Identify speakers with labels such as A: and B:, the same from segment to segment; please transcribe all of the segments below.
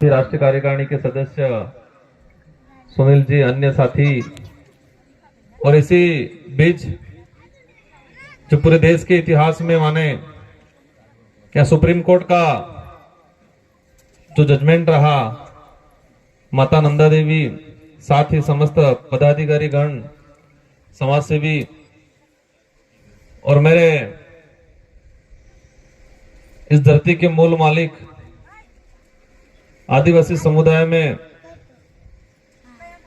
A: राष्ट्रीय कार्यकारिणी के सदस्य सुनील जी, अन्य साथी, और इसी बीच जो पूरे देश के इतिहास में माने क्या सुप्रीम कोर्ट का जो जजमेंट रहा, माता नंदा देवी, साथ ही समस्त पदाधिकारी गण, समाजसेवी और मेरे इस धरती के मूल मालिक आदिवासी समुदाय में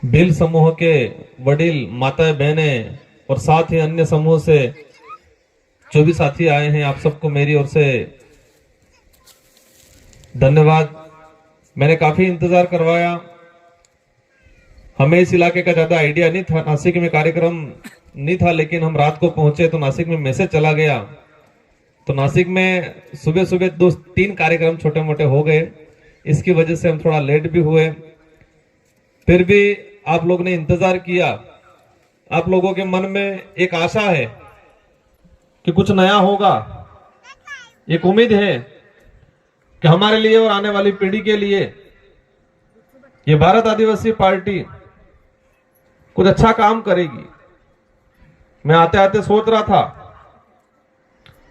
A: भील समूह के वडील, माताएं, बहनें और साथ ही अन्य समूह से जो भी साथी आए हैं, आप सबको मेरी ओर से धन्यवाद। मैंने काफी इंतजार करवाया, हमें इस इलाके का ज्यादा आइडिया नहीं था, नासिक में कार्यक्रम नहीं था, लेकिन हम रात को पहुंचे तो नासिक में मैसेज चला गया, तो नासिक में सुबह सुबह 2-3 कार्यक्रम छोटे मोटे हो गए। इसकी वजह से हम थोड़ा लेट भी हुए, फिर भी आप लोग ने इंतजार किया। आप लोगों के मन में एक आशा है कि कुछ नया होगा, एक उम्मीद है कि हमारे लिए और आने वाली पीढ़ी के लिए ये भारत आदिवासी पार्टी कुछ अच्छा काम करेगी। मैं आते आते सोच रहा था,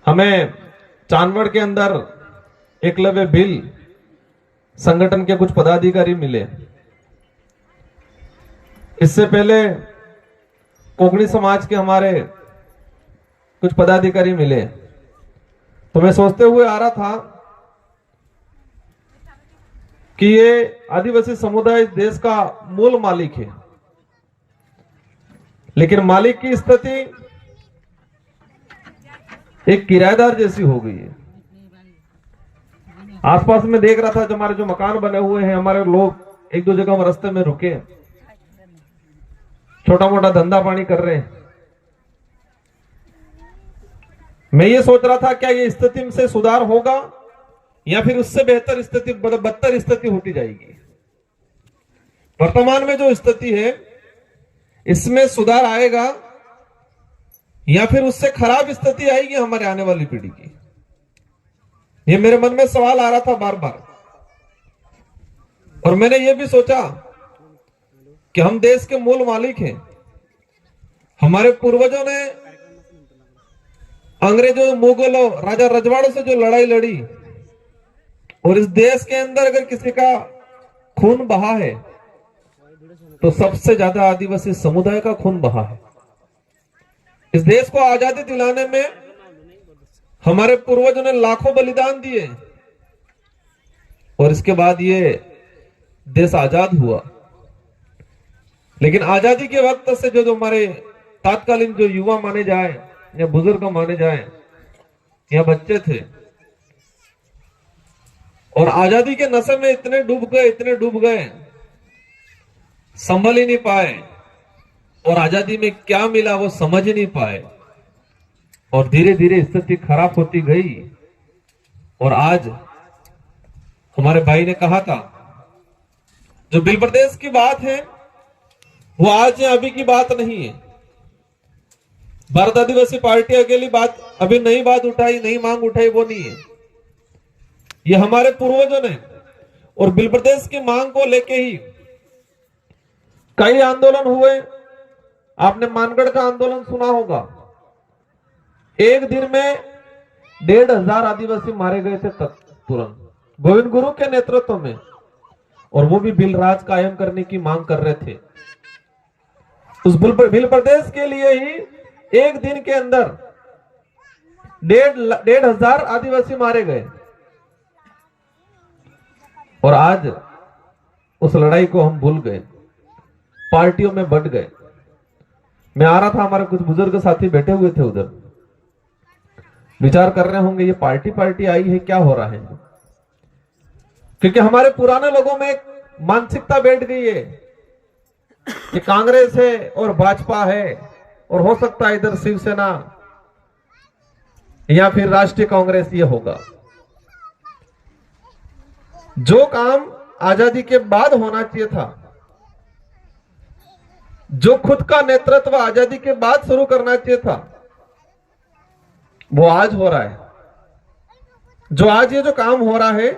A: हमें चांदवड़ के अंदर एकलव्य भील संगठन के कुछ पदाधिकारी मिले, इससे पहले कोकणी समाज के हमारे कुछ पदाधिकारी मिले, तो मैं सोचते हुए आ रहा था कि ये आदिवासी समुदाय देश का मूल मालिक है, लेकिन मालिक की स्थिति एक किराएदार जैसी हो गई है। आसपास में देख रहा था, जो हमारे जो मकान बने हुए हैं, हमारे लोग एक दो जगह रास्ते में रुके, छोटा मोटा धंधा पानी कर रहे हैं। मैं ये सोच रहा था, क्या ये स्थिति से सुधार होगा या फिर उससे बेहतर स्थिति, बदतर स्थिति होती जाएगी। वर्तमान में जो स्थिति है इसमें सुधार आएगा या फिर उससे खराब स्थिति आएगी हमारे आने वाली पीढ़ी की। ये मेरे मन में सवाल आ रहा था बार बार, और मैंने ये भी सोचा कि हम देश के मूल मालिक हैं। हमारे पूर्वजों ने अंग्रेजों, मुगलों, राजा रजवाड़ों से जो लड़ाई लड़ी, और इस देश के अंदर अगर किसी का खून बहा है तो सबसे ज्यादा आदिवासी समुदाय का खून बहा है। इस देश को आजादी दिलाने में हमारे पूर्वजों ने लाखों बलिदान दिए, और इसके बाद ये देश आजाद हुआ। लेकिन आजादी के वक्त से जो हमारे तात्कालीन जो युवा माने जाए या बुजुर्ग माने जाए या बच्चे थे, और आजादी के नशे में इतने डूब गए, संभल ही नहीं पाए, और आजादी में क्या मिला वो समझ ही नहीं पाए, और धीरे धीरे स्थिति खराब होती गई। और आज हमारे भाई ने कहा था, जो भील प्रदेश की बात है वो आज या अभी की बात नहीं है। भारत आदिवासी पार्टी अकेली बात, अभी नई बात उठाई, नई मांग उठाई, वो नहीं है। ये हमारे पूर्वजों ने, और भील प्रदेश की मांग को लेके ही कई आंदोलन हुए। आपने मानगढ़ का आंदोलन सुना होगा, एक दिन में 1,500 आदिवासी मारे गए थे तुरंत, गोविंद गुरु के नेतृत्व में, और वो भी भील राज कायम करने की मांग कर रहे थे। उस भील प्रदेश के लिए ही एक दिन के अंदर 1,500 आदिवासी मारे गए, और आज उस लड़ाई को हम भूल गए, पार्टियों में बंट गए। मैं आ रहा था, हमारे कुछ बुजुर्ग साथी बैठे हुए थे उधर, विचार कर रहे होंगे ये पार्टी आई है, क्या हो रहा है। क्योंकि हमारे पुराने लोगों में एक मानसिकता बैठ गई है कि कांग्रेस है और भाजपा है, और हो सकता है इधर शिवसेना या फिर राष्ट्रीय कांग्रेस ये होगा। जो काम आजादी के बाद होना चाहिए था, जो खुद का नेतृत्व आजादी के बाद शुरू करना चाहिए था, वो आज हो रहा है। जो आज ये जो काम हो रहा है,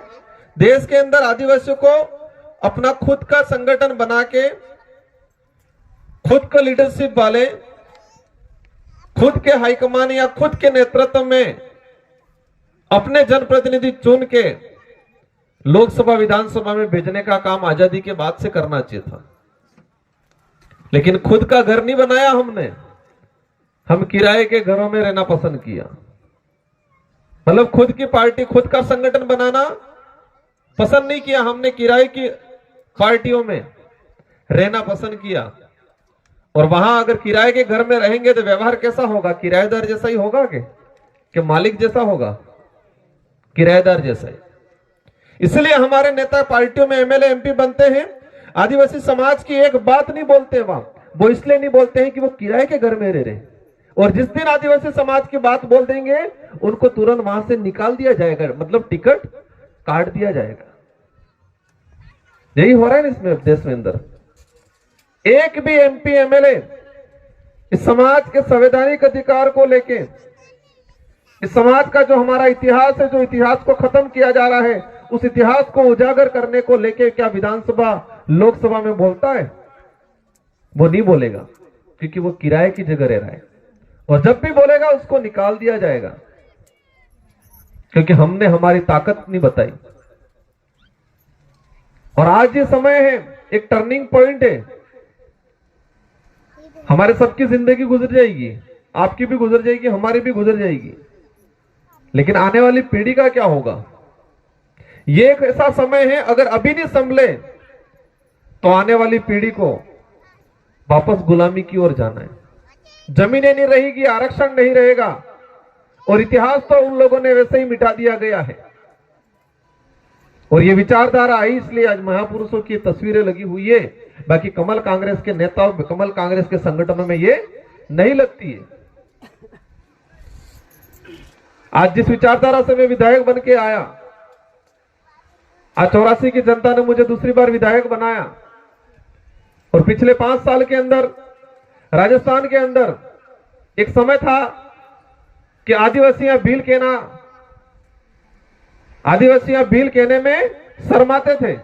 A: देश के अंदर आदिवासियों को अपना खुद का संगठन बना के, खुद का लीडरशिप वाले, खुद के हाईकमान या खुद के नेतृत्व में अपने जनप्रतिनिधि चुन के लोकसभा विधानसभा में भेजने का काम आजादी के बाद से करना चाहिए था। लेकिन खुद का घर नहीं बनाया हमने, हम किराए के घरों में रहना पसंद किया। मतलब खुद की पार्टी, खुद का संगठन बनाना पसंद नहीं किया हमने, किराए की पार्टियों में रहना पसंद किया। और वहां अगर किराए के घर में रहेंगे तो व्यवहार कैसा होगा? किराएदार जैसा ही होगा कि मालिक जैसा होगा? किराएदार जैसा ही। इसलिए हमारे नेता पार्टियों में एमएलए एमपी बनते हैं, आदिवासी समाज की एक बात नहीं बोलते वहां। वो इसलिए नहीं बोलते हैं कि वो किराए के घर में रह रहे, और जिस दिन आदिवासी समाज की बात बोल देंगे उनको तुरंत वहां से निकाल दिया जाएगा, मतलब टिकट काट दिया जाएगा। यही हो रहा है इसमें, देश में अंदर एक भी एमपी एमएलए इस समाज के संवैधानिक अधिकार को लेके, इस समाज का जो हमारा इतिहास है, जो इतिहास को खत्म किया जा रहा है, उस इतिहास को उजागर करने को लेके क्या विधानसभा लोकसभा में बोलता है? वो नहीं बोलेगा, क्योंकि वो किराए की जगह रह रहा है। और जब भी बोलेगा उसको निकाल दिया जाएगा, क्योंकि हमने हमारी ताकत नहीं बताई। और आज ये समय है, एक टर्निंग पॉइंट है। हमारे सबकी जिंदगी गुजर जाएगी, आपकी भी गुजर जाएगी, हमारी भी गुजर जाएगी, लेकिन आने वाली पीढ़ी का क्या होगा? ये एक ऐसा समय है, अगर अभी नहीं संभले तो आने वाली पीढ़ी को वापस गुलामी की ओर जाना है। जमीनें नहीं रहेगी, आरक्षण नहीं रहेगा, और इतिहास तो उन लोगों ने वैसे ही मिटा दिया गया है। और ये विचारधारा आई इसलिए आज महापुरुषों की तस्वीरें लगी हुई है, बाकी कमल कांग्रेस के नेताओं, कमल कांग्रेस के संगठनों में ये नहीं लगती है। आज जिस विचारधारा से मैं विधायक बन के आया, आज 84 की जनता ने मुझे दूसरी बार विधायक बनाया, और पिछले 5 साल के अंदर राजस्थान के अंदर एक समय था कि आदिवासियां भील कहने में शर्माते थे,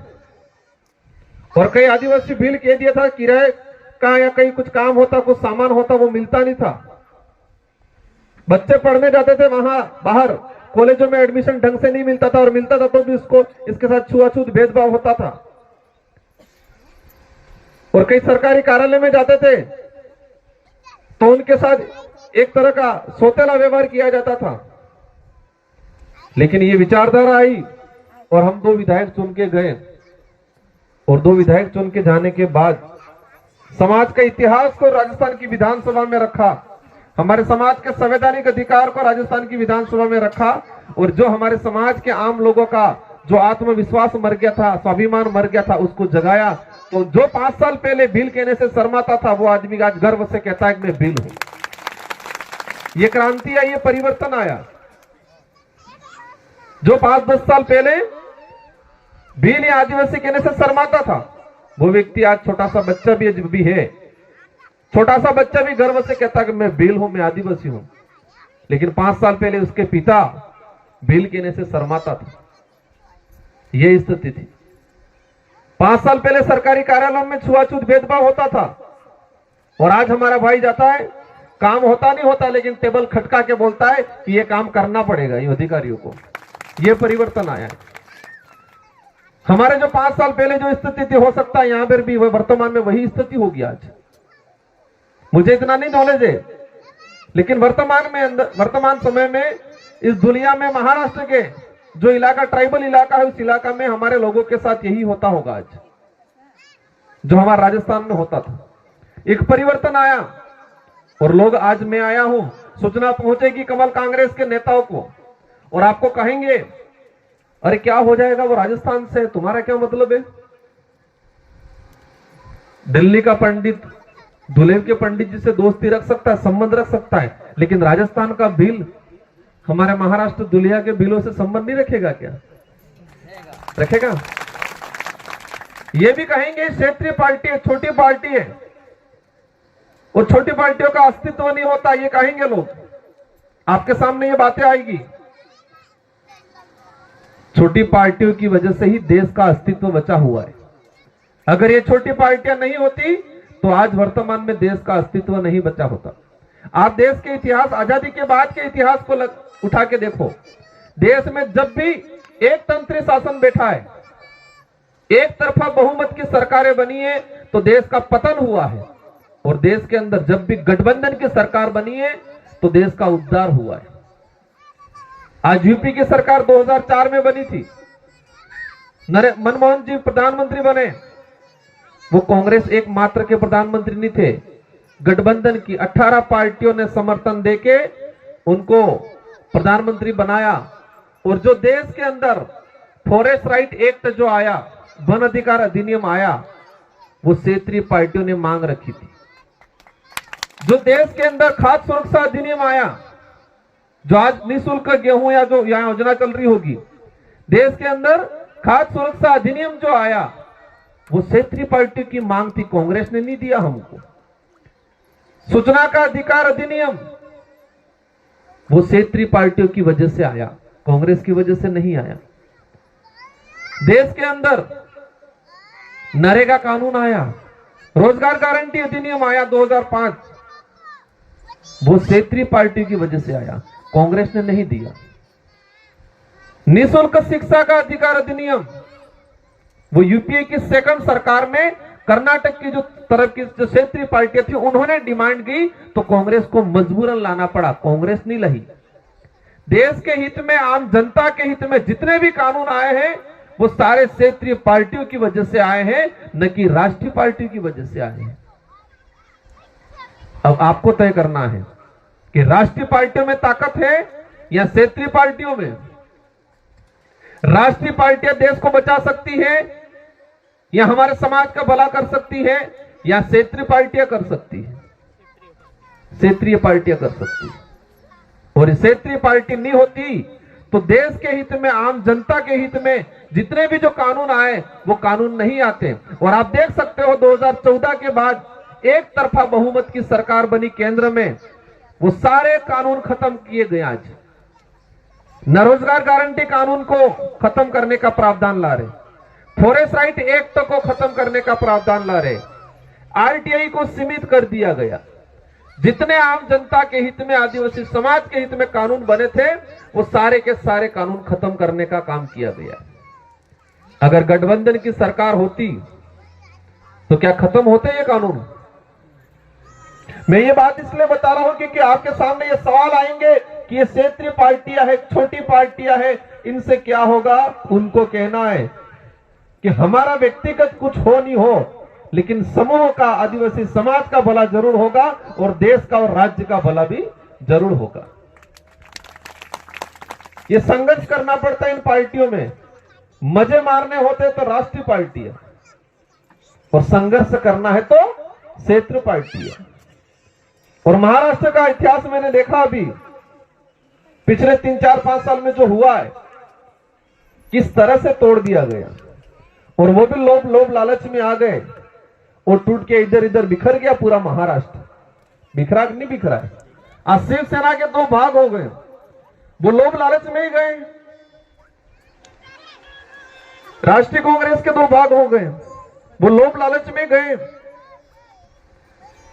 A: और कई आदिवासी भील कह दिया था, किराए का या कहीं कुछ काम होता, कुछ सामान होता, वो मिलता नहीं था। बच्चे पढ़ने जाते थे वहां बाहर, कॉलेजों में एडमिशन ढंग से नहीं मिलता था, और मिलता था तो भी इसके साथ छुआछूत भेदभाव होता था। और कई सरकारी कार्यालय में जाते थे तो उनके साथ एक तरह का सौतेला व्यवहार किया जाता था। लेकिन ये विचारधारा आई और हम 2 विधायक चुन के गए, और 2 विधायक चुन के जाने के बाद समाज के इतिहास को राजस्थान की विधानसभा में रखा, हमारे समाज के संवैधानिक अधिकार को राजस्थान की विधानसभा में रखा, और जो हमारे समाज के आम लोगों का जो आत्मविश्वास मर गया था, स्वाभिमान मर गया था, उसको जगाया। तो जो 5 साल पहले भील कहने से शर्माता था, वो आदमी आज गर्व से कहता है कि मैं भील हूं। ये क्रांति आई, ये परिवर्तन आया। जो 5-10 साल पहले भील या आदिवासी कहने से शर्माता था, वो व्यक्ति आज छोटा सा बच्चा भी है, छोटा सा बच्चा भी गर्व से कहता है कि मैं भील हूं, मैं आदिवासी हूं। लेकिन 5 साल पहले उसके पिता भील कहने से शर्माता था। यह स्थिति थी। 5 साल पहले सरकारी कार्यालयों में छुआछूत भेदभाव होता था, और आज हमारा भाई जाता है, काम होता नहीं होता, लेकिन टेबल खटका के बोलता है कि ये काम करना पड़ेगा इन अधिकारियों को। ये परिवर्तन आया है। हमारे जो 5 साल पहले जो स्थिति थी, हो सकता है यहां पर भी वर्तमान में वही स्थिति होगी आज। मुझे इतना नहीं नॉलेज है, लेकिन वर्तमान समय में इस दुनिया में महाराष्ट्र के जो इलाका ट्राइबल इलाका है, उस इलाका में हमारे लोगों के साथ यही होता होगा आज, जो हमारे राजस्थान में होता था। एक परिवर्तन आया, और लोग, आज मैं आया हूं, सूचना पहुंचेगी कमल कांग्रेस के नेताओं को, और आपको कहेंगे अरे क्या हो जाएगा, वो राजस्थान से, तुम्हारा क्या मतलब है? दिल्ली का पंडित धुलेव के पंडित जी से दोस्ती रख सकता है, संबंध रख सकता है, लेकिन राजस्थान का भील हमारे महाराष्ट्र दुलिया के भीलों से संबंध नहीं रखेगा क्या? रखेगा। ये भी कहेंगे क्षेत्रीय पार्टी है, छोटी पार्टी है, और छोटी पार्टियों का अस्तित्व नहीं होता, ये कहेंगे लोग। आपके सामने ये बातें आएगी। छोटी पार्टियों की वजह से ही देश का अस्तित्व बचा हुआ है। अगर ये छोटी पार्टियां नहीं होती तो आज वर्तमान में देश का अस्तित्व नहीं बचा होता। आप देश के इतिहास, आजादी के बाद के इतिहास को उठा के देखो, देश में जब भी एक तंत्री शासन बैठा है, एक तरफा बहुमत की सरकारें बनी है तो देश का पतन हुआ है, और देश के अंदर जब भी गठबंधन की सरकार बनी है तो देश का उद्धार हुआ है। आज यूपी की सरकार 2004 में बनी थी, मनमोहन जी प्रधानमंत्री बने, वो कांग्रेस एकमात्र के प्रधानमंत्री नहीं थे, गठबंधन की 18 पार्टियों ने समर्थन देके उनको प्रधानमंत्री बनाया। और जो देश के अंदर फॉरेस्ट राइट एक्ट जो आया, वन अधिकार अधिनियम आया, वो क्षेत्रीय पार्टियों ने मांग रखी थी। जो देश के अंदर खाद्य सुरक्षा अधिनियम आया, जो आज निःशुल्क गेहूं या जो यहाँ योजना चल रही होगी, देश के अंदर खाद्य सुरक्षा अधिनियम जो आया वो क्षेत्रीय पार्टी की मांग थी, कांग्रेस ने नहीं दिया हमको। सूचना का अधिकार अधिनियम वो क्षेत्रीय पार्टियों की वजह से आया, कांग्रेस की वजह से नहीं आया। देश के अंदर नरेगा कानून आया, रोजगार गारंटी अधिनियम आया 2005, वो क्षेत्रीय पार्टी की वजह से आया, कांग्रेस ने नहीं दिया। निःशुल्क शिक्षा का अधिकार अधिनियम वो यूपीए की सेकंड सरकार में कर्नाटक की जो तरफ की जो क्षेत्रीय पार्टियां थी उन्होंने डिमांड की तो कांग्रेस को मजबूरन लाना पड़ा, कांग्रेस नहीं लही। देश के हित में, आम जनता के हित में जितने भी कानून आए हैं वो सारे क्षेत्रीय पार्टियों की वजह से आए हैं, न कि राष्ट्रीय पार्टी की वजह से आए हैं। अब आपको तय करना है कि राष्ट्रीय पार्टियों में ताकत है या क्षेत्रीय पार्टियों में। राष्ट्रीय पार्टियां देश को बचा सकती है या हमारे समाज का भला कर सकती है, या क्षेत्रीय पार्टियां कर सकती है? क्षेत्रीय पार्टियां कर सकती है। और क्षेत्रीय पार्टी नहीं होती तो देश के हित में, आम जनता के हित में जितने भी जो कानून आए वो कानून नहीं आते। और आप देख सकते हो 2014 के बाद एक तरफा बहुमत की सरकार बनी केंद्र में, वो सारे कानून खत्म किए गए। आज न रोजगार गारंटी कानून को खत्म करने का प्रावधान ला रहे, फॉरेस्ट राइट एक्ट को खत्म करने का प्रावधान ला रहे, आरटीआई को सीमित कर दिया गया। जितने आम जनता के हित में, आदिवासी समाज के हित में कानून बने थे वो सारे के सारे कानून खत्म करने का काम किया गया। अगर गठबंधन की सरकार होती तो क्या खत्म होते ये कानून? मैं ये बात इसलिए बता रहा हूं क्योंकि आपके सामने ये सवाल आएंगे कि ये क्षेत्रीय पार्टियां है, छोटी पार्टियां है, इनसे क्या होगा? उनको कहना है कि हमारा व्यक्तिगत कुछ हो नहीं हो, लेकिन समूह का, आदिवासी समाज का भला जरूर होगा और देश का और राज्य का भला भी जरूर होगा। ये संघर्ष करना पड़ता है इन पार्टियों में। मजे मारने होते तो राष्ट्रीय पार्टी है और संघर्ष करना है तो क्षेत्रीय पार्टी है। और महाराष्ट्र का इतिहास मैंने देखा अभी पिछले 3-4-5 साल में जो हुआ है, किस तरह से तोड़ दिया गया। और वो भी लोभ लालच में आ गए और टूट के इधर इधर बिखर गया पूरा महाराष्ट्र। बिखरा कि नहीं बिखरा है? आज शिवसेना के 2 भाग हो गए, वो लोभ लालच में ही गए। राष्ट्रीय कांग्रेस के 2 भाग हो गए, वो लोभ लालच में गए।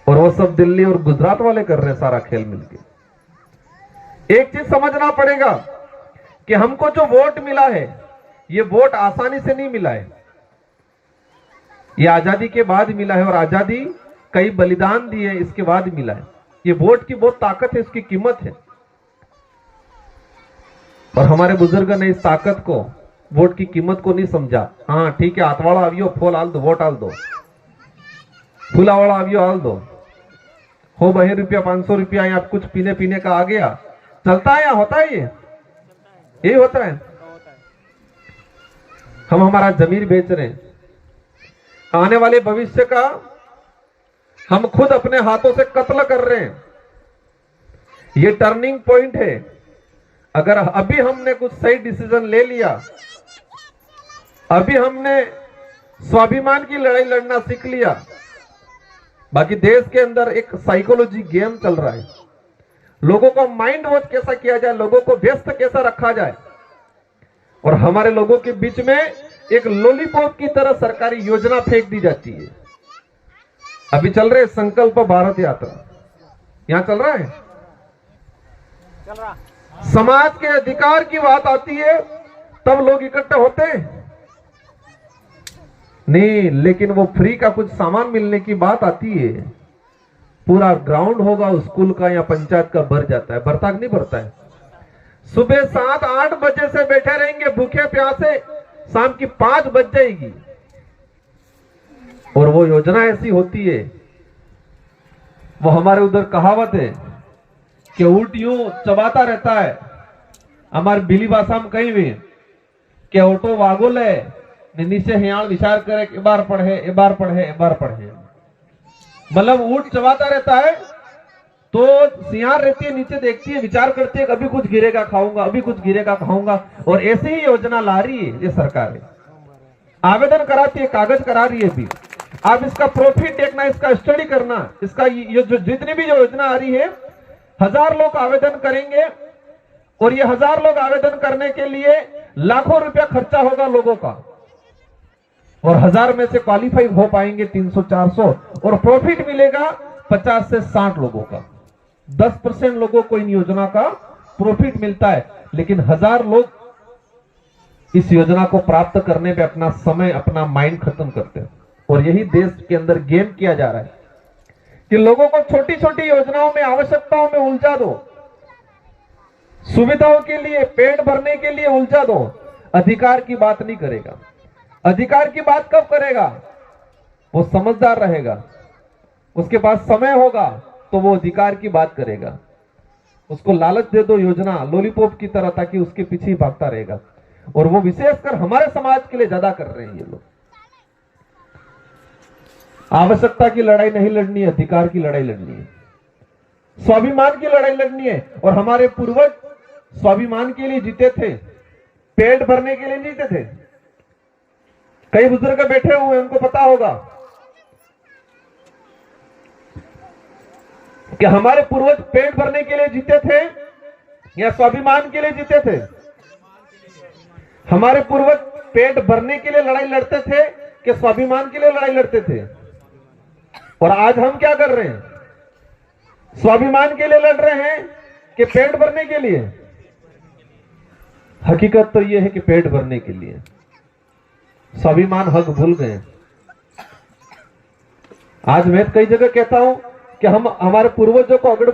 A: और वो सब दिल्ली और गुजरात वाले कर रहे हैं सारा खेल मिलके। एक चीज समझना पड़ेगा कि हमको जो वोट मिला है, ये वोट आसानी से नहीं मिला है, ये आजादी के बाद मिला है। और आजादी कई बलिदान दिए इसके बाद मिला है। ये वोट की बहुत ताकत है, इसकी कीमत है। और हमारे बुजुर्ग ने इस ताकत को, वोट की कीमत को नहीं समझा। हाँ ठीक है, हाथवाड़ा आवियो, फोल आल दो, वोट आल दो, फूलावाड़ा आवियो आल दो, हो 2 रुपया 500 रुपया या कुछ पीने का आ गया, चलता है या होता है? ये यही होता है। हम हमारा जमीर बेच रहे हैं, आने वाले भविष्य का हम खुद अपने हाथों से कत्ल कर रहे हैं। ये टर्निंग पॉइंट है। अगर अभी हमने कुछ सही डिसीजन ले लिया, अभी हमने स्वाभिमान की लड़ाई लड़ना सीख लिया, बाकी देश के अंदर एक साइकोलॉजी गेम चल रहा है। लोगों को माइंड वॉश कैसा किया जाए, लोगों को व्यस्त कैसा रखा जाए। और हमारे लोगों के बीच में
B: एक लॉलीपॉप की तरह सरकारी योजना फेंक दी जाती है। अभी चल रहे संकल्प भारत यात्रा, यहां चल रहा है, समाज के अधिकार की बात आती है तब लोग इकट्ठे होते हैं नहीं, लेकिन वो फ्री का कुछ सामान मिलने की बात आती है, पूरा ग्राउंड होगा स्कूल का या पंचायत का भर जाता है। भरता नहीं भरता है? सुबह 7-8 बजे से बैठे रहेंगे भूखे प्यासे, शाम की 5 बज जाएगी और वो योजना ऐसी होती है। वो हमारे उधर कहावत है कि ऊंट यूं चबाता रहता है, हमारे बिली भाषा में कहीं भी कि ऑटो वागोल है नीचे हियाण विचार करे, एक बार पढ़े, एक बार पढ़े, एक बार पढ़े, मतलब ऊंट चबाता रहता है तो सियार रहती है नीचे, देखती है, विचार करती है अभी कुछ गिरेगा खाऊंगा, अभी कुछ गिरेगा खाऊंगा। और ऐसे ही योजना ला रही है ये सरकार, आवेदन कराती है, कागज करा रही है भी। आप इसका प्रॉफिट देखना, इसका स्टडी करना, इसका ये जो जितनी भी जो योजना आ रही है, 1000 लोग आवेदन करेंगे और ये 1000 लोग आवेदन करने के लिए लाखों रुपया खर्चा होगा लोगों का, और 1000 में से क्वालिफाई हो पाएंगे 300-400, और प्रॉफिट मिलेगा 50 से 60 लोगों का। 10% लोगों को इन योजना का प्रॉफिट मिलता है, लेकिन 1000 लोग इस योजना को प्राप्त करने पे अपना समय, अपना माइंड खत्म करते हैं। और यही देश के अंदर गेम किया जा रहा है कि लोगों को छोटी छोटी योजनाओं में, आवश्यकताओं में उलझा दो, सुविधाओं के लिए, पेट भरने के लिए उलझा दो, अधिकार की बात नहीं करेगा। अधिकार की बात कब करेगा? वो समझदार रहेगा, उसके पास समय होगा तो वो अधिकार की बात करेगा। उसको लालच दे दो योजना लॉलीपॉप की तरह, ताकि उसके पीछे ही भागता रहेगा। और वो विशेषकर हमारे समाज के लिए ज्यादा कर रहे हैं ये लोग। आवश्यकता की लड़ाई नहीं लड़नी है, अधिकार की लड़ाई लड़नी है, स्वाभिमान की लड़ाई लड़नी है। और हमारे पूर्वज स्वाभिमान के लिए जीते थे, पेट भरने के लिए जीते थे। कई बुजुर्ग बैठे हुए, उनको पता होगा कि हमारे पूर्वज पेट भरने के लिए जीते थे या स्वाभिमान के लिए जीते थे। हमारे पूर्वज पेट भरने के लिए लड़ाई लड़ते थे कि स्वाभिमान के लिए लड़ाई लड़ते थे। और आज हम क्या कर रहे हैं? स्वाभिमान के लिए लड़ रहे हैं कि पेट भरने के लिए? हकीकत तो यह है कि पेट भरने के लिए। स्वाभिमान हक भूल गए। आज मैं कई जगह कहता हूं कि हम हमारे पूर्वजों को अगड़